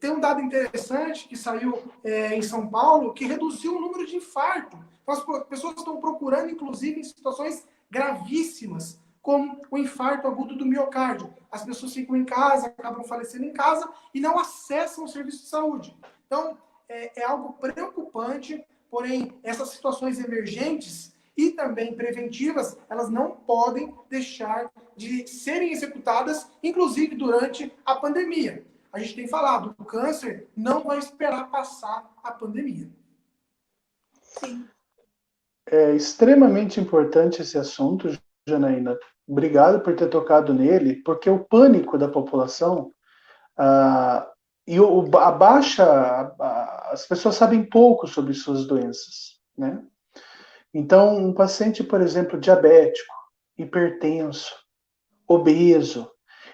Tem um dado interessante que saiu em São Paulo que reduziu o número de infarto. Então, as pessoas estão procurando, inclusive, em situações gravíssimas, como o infarto agudo do miocárdio. As pessoas ficam em casa, acabam falecendo em casa e não acessam o serviço de saúde. Então, é algo preocupante, porém, essas situações emergentes e também preventivas, elas não podem deixar de serem executadas, inclusive durante a pandemia. A gente tem falado, o câncer não vai esperar passar a pandemia. Sim. É extremamente importante esse assunto, Janaína. Obrigado por ter tocado nele, porque o pânico da população e a baixa, as pessoas sabem pouco sobre suas doenças, né? Então, um paciente, por exemplo, diabético, hipertenso, obeso,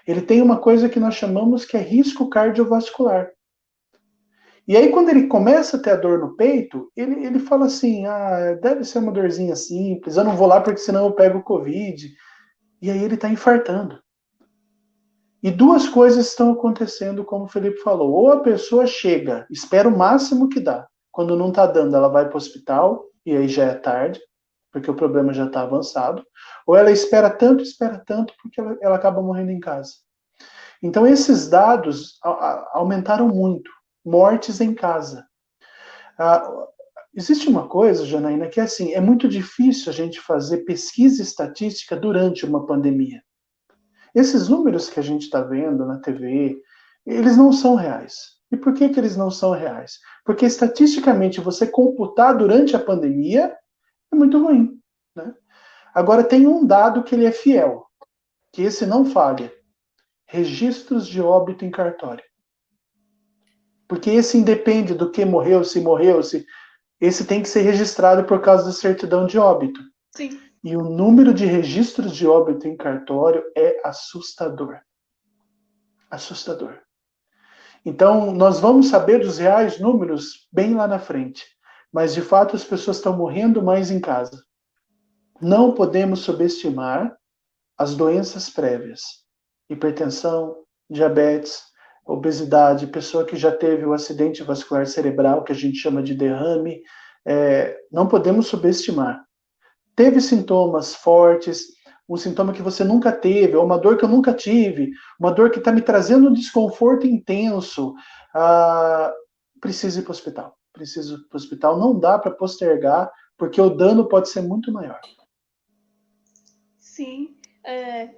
ele tem uma coisa que nós chamamos que é risco cardiovascular. E aí, quando ele começa a ter a dor no peito, ele fala assim, deve ser uma dorzinha simples, eu não vou lá porque senão eu pego o Covid. E aí ele está infartando. E duas coisas estão acontecendo, como o Felipe falou. Ou a pessoa chega, espera o máximo que dá. Quando não está dando, ela vai para o hospital, e aí já é tarde, porque o problema já está avançado. Ou ela espera tanto, porque ela acaba morrendo em casa. Então, esses dados aumentaram muito. Mortes em casa. Existe uma coisa, Janaína, que é assim, é muito difícil a gente fazer pesquisa estatística durante uma pandemia. Esses números que a gente está vendo na TV, eles não são reais. E por que eles não são reais? Porque estatisticamente você computar durante a pandemia é muito ruim. Né? Agora tem um dado que ele é fiel, que esse não falha. Registros de óbito em cartório. Porque esse independe do que morreu, se esse tem que ser registrado por causa da certidão de óbito. Sim. E o número de registros de óbito em cartório é assustador. Assustador. Então, nós vamos saber dos reais números bem lá na frente. Mas, de fato, as pessoas estão morrendo mais em casa. Não podemos subestimar as doenças prévias. Hipertensão, diabetes, obesidade, pessoa que já teve o acidente vascular cerebral, que a gente chama de derrame. Não podemos subestimar. Teve sintomas fortes, um sintoma que você nunca teve, ou uma dor que eu nunca tive, uma dor que está me trazendo um desconforto intenso, precisa ir para o hospital. Precisa ir para o hospital, não dá para postergar, porque o dano pode ser muito maior. Sim,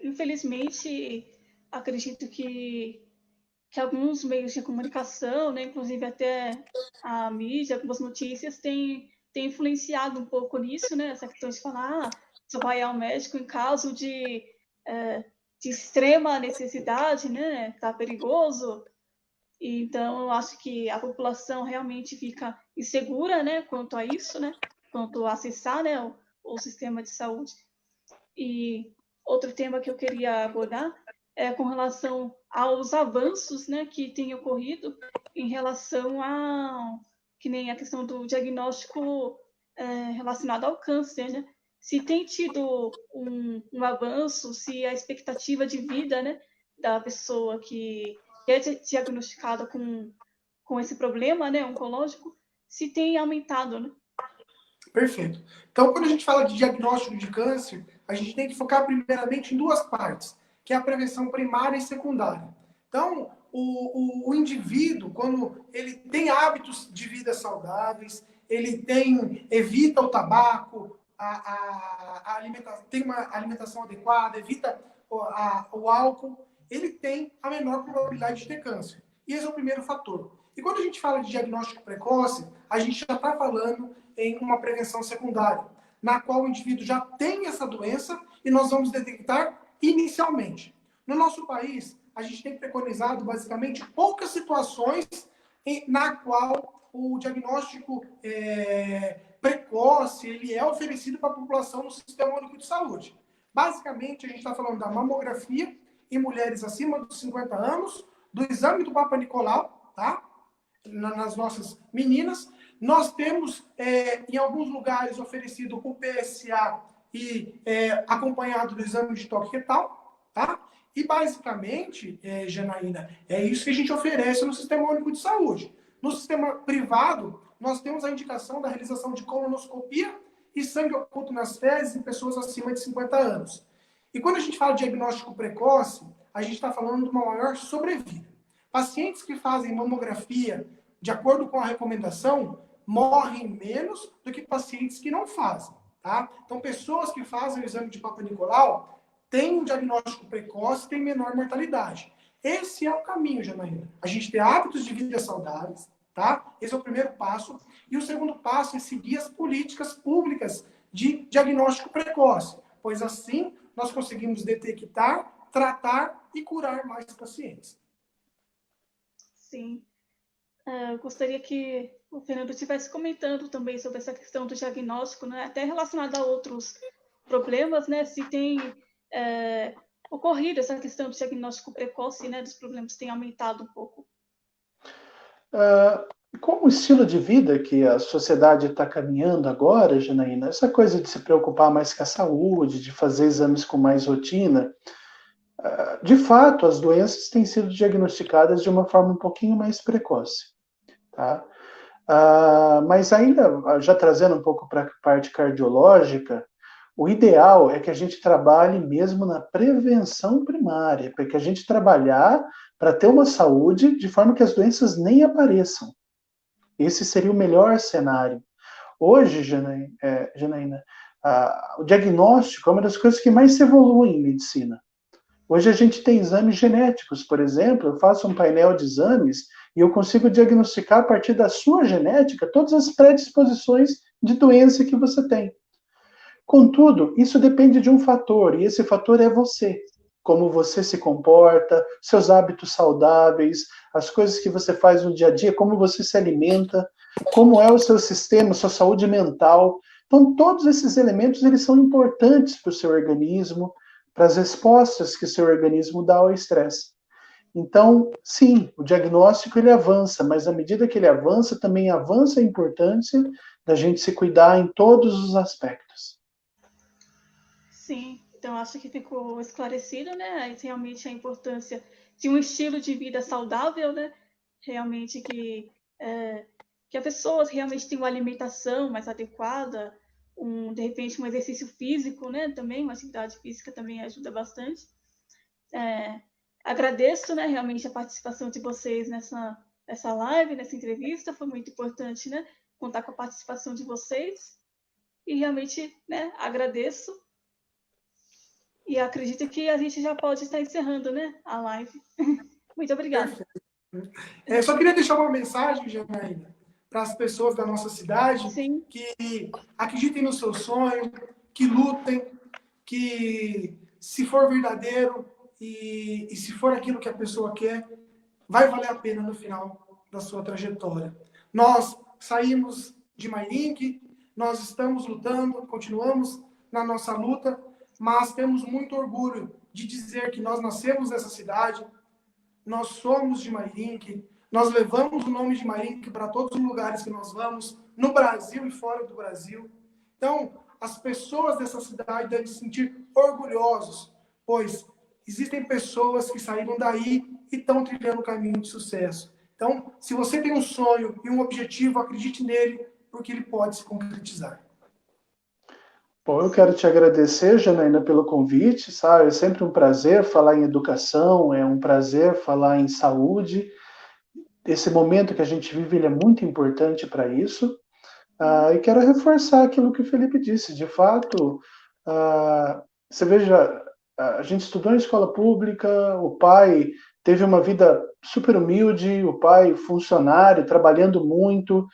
infelizmente, acredito que alguns meios de comunicação, né, inclusive até a mídia, algumas notícias, têm influenciado um pouco nisso, né? Essa questão de falar, só vai ao médico em caso de extrema necessidade, né? Tá perigoso. E, então, eu acho que a população realmente fica insegura, né? Quanto a isso, né? Quanto a acessar, né? O sistema de saúde. E outro tema que eu queria abordar é com relação aos avanços, né, que têm ocorrido em relação que nem a questão do diagnóstico relacionado ao câncer, né? Se tem tido um avanço, se a expectativa de vida, né, da pessoa que é diagnosticada com esse problema, né, oncológico, se tem aumentado, né? Perfeito. Então, quando a gente fala de diagnóstico de câncer, a gente tem que focar primeiramente em duas partes, que é a prevenção primária e secundária. Então, o indivíduo, quando ele tem hábitos de vida saudáveis, ele evita o tabaco, tem uma alimentação adequada, evita o álcool, ele tem a menor probabilidade de ter câncer. E esse é o primeiro fator. E quando a gente fala de diagnóstico precoce, a gente já está falando em uma prevenção secundária, na qual o indivíduo já tem essa doença e nós vamos detectar inicialmente. No nosso país, a gente tem preconizado basicamente poucas situações na qual o diagnóstico precoce ele é oferecido para a população no Sistema Único de Saúde. Basicamente, a gente está falando da mamografia em mulheres acima dos 50 anos, do exame do Papa Nicolau, tá? Nas nossas meninas. Nós temos, em alguns lugares, oferecido o PSA e acompanhado do exame de toque retal, tá? E, basicamente, Janaína, é isso que a gente oferece no Sistema Único de Saúde. No sistema privado, nós temos a indicação da realização de colonoscopia e sangue oculto nas fezes em pessoas acima de 50 anos. E quando a gente fala de diagnóstico precoce, a gente está falando de uma maior sobrevida. Pacientes que fazem mamografia de acordo com a recomendação morrem menos do que pacientes que não fazem, tá? Então, pessoas que fazem o exame de Papa Nicolau têm um diagnóstico precoce, têm menor mortalidade. Esse é o caminho, Janaína. A gente ter hábitos de vida saudáveis, tá? Esse é o primeiro passo. E o segundo passo é seguir as políticas públicas de diagnóstico precoce, pois assim nós conseguimos detectar, tratar e curar mais pacientes. Sim. Eu gostaria que o Fernando estivesse comentando também sobre essa questão do diagnóstico, né? Até relacionado a outros problemas, né? Se tem ocorrido essa questão do diagnóstico precoce, né? Dos problemas tem aumentado um pouco. Com o estilo de vida que a sociedade está caminhando agora, Janaína, essa coisa de se preocupar mais com a saúde, de fazer exames com mais rotina, de fato, as doenças têm sido diagnosticadas de uma forma um pouquinho mais precoce. Tá? Mas ainda, já trazendo um pouco para a parte cardiológica, o ideal é que a gente trabalhe mesmo na prevenção primária, para que a gente trabalhar para ter uma saúde de forma que as doenças nem apareçam. Esse seria o melhor cenário. Hoje, Janaína, o diagnóstico é uma das coisas que mais se evolui em medicina. Hoje a gente tem exames genéticos, por exemplo, eu faço um painel de exames e eu consigo diagnosticar a partir da sua genética todas as predisposições de doença que você tem. Contudo, isso depende de um fator, e esse fator é você. Como você se comporta, seus hábitos saudáveis, as coisas que você faz no dia a dia, como você se alimenta, como é o seu sistema, sua saúde mental. Então, todos esses elementos eles são importantes para o seu organismo, para as respostas que o seu organismo dá ao estresse. Então, sim, o diagnóstico ele avança, mas à medida que ele avança, também avança a importância da gente se cuidar em todos os aspectos. Sim, então acho que ficou esclarecido, né? Realmente a importância de um estilo de vida saudável, né? Realmente que as pessoas realmente tenham uma alimentação mais adequada, de repente um exercício físico, né? Também uma atividade física também ajuda bastante. Agradeço, né? Realmente a participação de vocês nessa live, nessa entrevista, foi muito importante, né? Contar com a participação de vocês e realmente, né? Agradeço. E acredito que a gente já pode estar encerrando, né, a live. Muito obrigada. Só queria deixar uma mensagem, Janaína, para as pessoas da nossa cidade, Sim. que acreditem no seu sonho, que lutem, que se for verdadeiro e se for aquilo que a pessoa quer, vai valer a pena no final da sua trajetória. Nós saímos de Mairink, nós estamos lutando, continuamos na nossa luta, mas temos muito orgulho de dizer que nós nascemos nessa cidade, nós somos de Mairink, nós levamos o nome de Mairink para todos os lugares que nós vamos, no Brasil e fora do Brasil. Então, as pessoas dessa cidade devem se sentir orgulhosos, pois existem pessoas que saíram daí e estão trilhando o caminho de sucesso. Então, se você tem um sonho e um objetivo, acredite nele, porque ele pode se concretizar. Bom, eu quero te agradecer, Janaína, pelo convite, sabe? É sempre um prazer falar em educação, é um prazer falar em saúde. Esse momento que a gente vive, ele é muito importante para isso. E quero reforçar aquilo que o Felipe disse. De fato, você veja, a gente estudou em escola pública, o pai teve uma vida super humilde, o pai funcionário, trabalhando muito.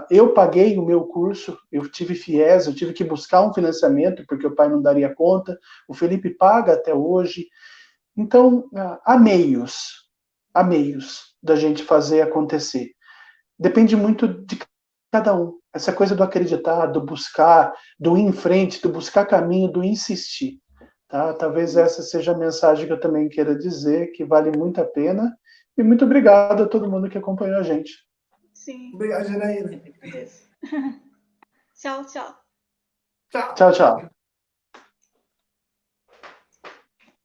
Eu paguei o meu curso, eu tive FIES, eu tive que buscar um financiamento, porque o pai não daria conta. O Felipe paga até hoje. Então, há meios da gente fazer acontecer. Depende muito de cada um. Essa coisa do acreditar, do buscar, do ir em frente, do buscar caminho, do insistir. Tá? Talvez essa seja a mensagem que eu também queira dizer, que vale muito a pena. E muito obrigado a todo mundo que acompanhou a gente. Sim. Obrigado, Janaína. Tchau, tchau. Tchau. Tchau, tchau.